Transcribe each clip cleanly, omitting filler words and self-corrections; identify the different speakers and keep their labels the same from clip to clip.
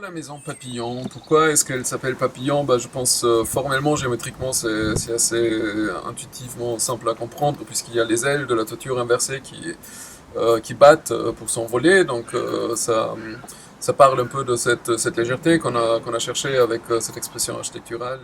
Speaker 1: La maison Papillon, pourquoi est-ce qu'elle s'appelle Papillon? Je pense formellement, géométriquement, c'est assez intuitivement simple à comprendre, puisqu'il y a les ailes de la toiture inversée qui battent pour s'envoler. Donc ça parle un peu de cette légèreté qu'on a cherché avec cette expression architecturale.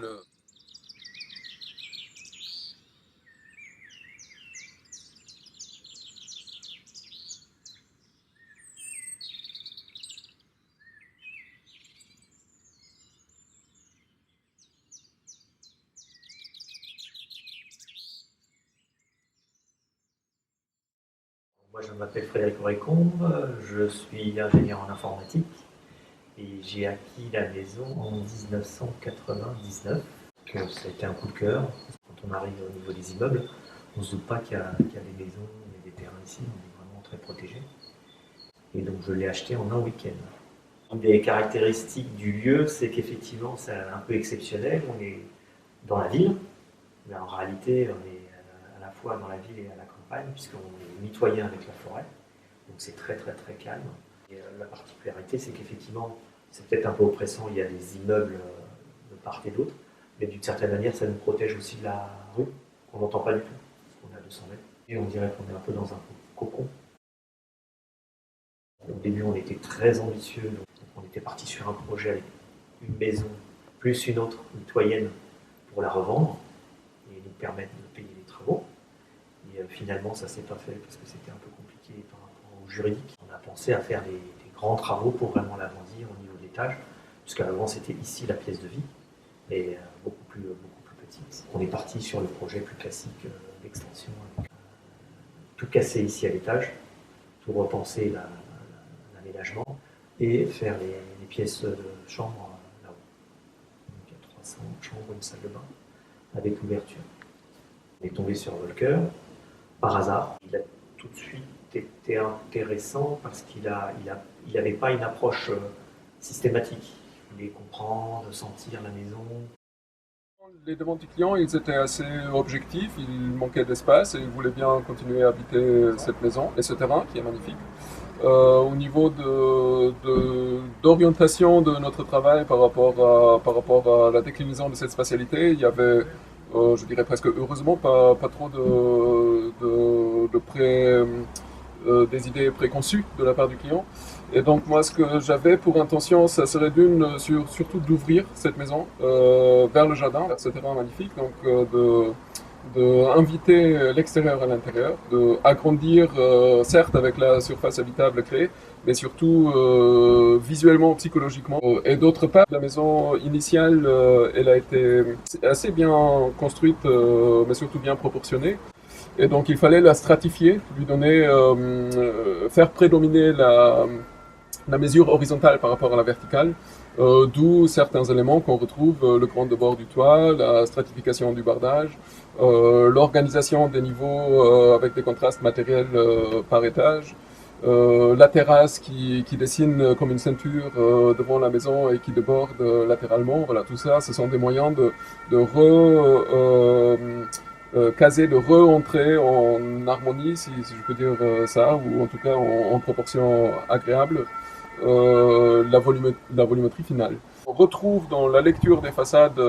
Speaker 2: Moi, je m'appelle Frédéric Aurécombe, je suis ingénieur en informatique et j'ai acquis la maison en 1999. Donc, ça a été un coup de cœur. Quand on arrive au niveau des immeubles, on ne se doute pas qu'il y a des maisons et des terrains ici, on est vraiment très protégé. Et donc, je l'ai acheté en un week-end. Une des caractéristiques du lieu, c'est qu'effectivement, c'est un peu exceptionnel. On est dans la ville, mais en réalité, on est à la fois dans la ville et à la campagne, puisqu'on est mitoyen avec la forêt. Donc c'est très très très calme. Et la particularité, c'est qu'effectivement, c'est peut-être un peu oppressant, il y a des immeubles de part et d'autre, mais d'une certaine manière, ça nous protège aussi de la rue, qu'on n'entend pas du tout, parce qu'on est à 200 mètres. Et on dirait qu'on est un peu dans un cocon. Au début, on était très ambitieux, donc on était parti sur un projet avec une maison plus une autre mitoyenne pour la revendre et nous permettre de payer les travaux. Et finalement, ça ne s'est pas fait parce que c'était un peu compliqué par rapport au juridique. On a pensé à faire des grands travaux pour vraiment l'agrandir au niveau de l'étage, puisqu'avant c'était ici la pièce de vie, et beaucoup plus petite. On est parti sur le projet plus classique d'extension, avec tout casser ici à l'étage, tout repenser l'aménagement et faire les pièces de chambre là-haut. Donc il y a 300 chambres, une salle de bain avec ouverture. On est tombé sur Volcker par hasard. Il a tout de suite été intéressant parce qu'il n'avait pas une approche systématique. Il voulait comprendre, sentir la maison.
Speaker 1: Les demandes du client, ils étaient assez objectifs, il manquait d'espace et il voulait bien continuer à habiter cette maison et ce terrain qui est magnifique. Au niveau d'orientation de notre travail par rapport à la déclinaison de cette spatialité, il y avait, je dirais presque heureusement, pas trop des idées préconçues de la part du client. Et donc moi, ce que j'avais pour intention, ça serait surtout d'ouvrir cette maison vers le jardin, vers ce terrain magnifique, donc d'inviter l'extérieur à l'intérieur, d'agrandir, certes avec la surface habitable créée, mais surtout visuellement, psychologiquement. Et d'autre part, la maison initiale, elle a été assez bien construite, mais surtout bien proportionnée. Et donc il fallait la stratifier, lui donner, faire prédominer la mesure horizontale par rapport à la verticale, d'où certains éléments qu'on retrouve, le grand de bord du toit, la stratification du bardage, l'organisation des niveaux avec des contrastes matériels par étage, la terrasse qui dessine comme une ceinture devant la maison et qui déborde latéralement. Voilà, tout ça, ce sont des moyens caser, de re-entrer en harmonie, si je peux dire ça, ou en tout cas en proportion agréable, la volumétrie finale. On retrouve dans la lecture des façades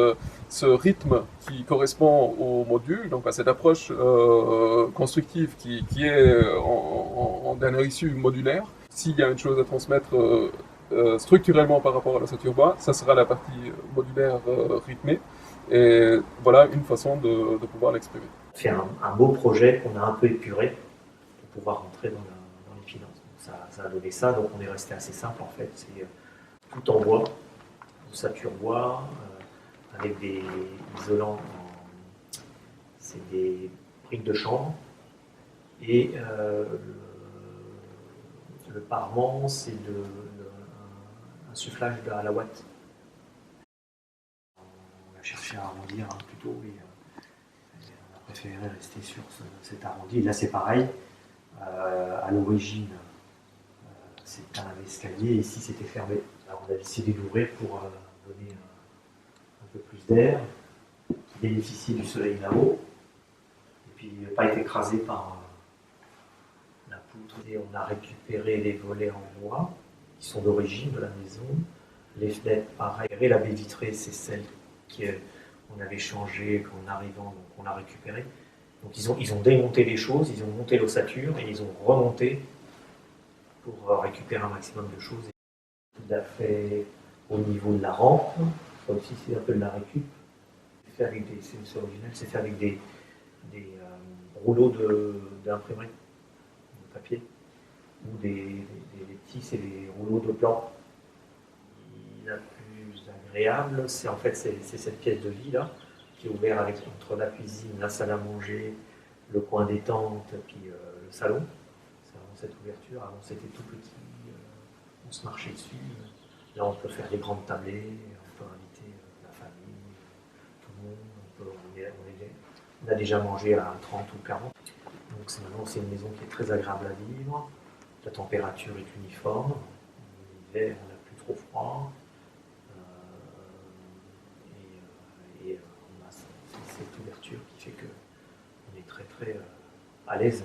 Speaker 1: ce rythme qui correspond au module, donc à cette approche constructive qui est en dernière issue modulaire. S'il y a une chose à transmettre structurellement par rapport à la l'ossature bois, ça sera la partie modulaire rythmée. Et voilà une façon de pouvoir l'exprimer.
Speaker 2: On fait un beau projet qu'on a un peu épuré pour pouvoir rentrer dans les finances. Donc ça a donné ça, donc on est resté assez simple en fait. C'est tout en bois, ossature bois, avec des isolants, c'est des briques de chanvre. Et le parement, c'est un soufflage à la ouate. On a cherché à arrondir plutôt et on a préféré rester sur cet arrondi. Et là, c'est pareil. À l'origine, c'est un escalier. Ici, c'était fermé. Alors, on a décidé d'ouvrir pour donner un peu plus d'air, bénéficier du soleil là-haut, et puis ne pas être écrasé par la poutre. Et on a récupéré les volets en bois qui sont d'origine de la maison, Les fenêtres, pareil. La baie vitrée, c'est celle qu'on avait changée en arrivant, donc on l'a récupérée. Donc ils ont démonté les choses, ils ont monté l'ossature et ils ont remonté pour récupérer un maximum de choses. Il a fait au niveau de la rampe, ça aussi c'est un peu de la récup. C'est original, c'est fait avec des rouleaux d'imprimerie, de papier, ou des petits, c'est des rouleaux de plan. La plus agréable, c'est en fait c'est cette pièce de vie là, qui est ouverte entre la cuisine, la salle à manger, le coin détente, puis le salon. C'est vraiment cette ouverture. Avant c'était tout petit, on se marchait dessus. Là on peut faire des grandes tablées, on peut inviter la famille, tout le monde. On a déjà mangé à 30 ou 40. Donc maintenant c'est une maison qui est très agréable à vivre. La température est uniforme. L'hiver on n'a plus trop froid. Et on a cette ouverture qui fait qu'on est très très à l'aise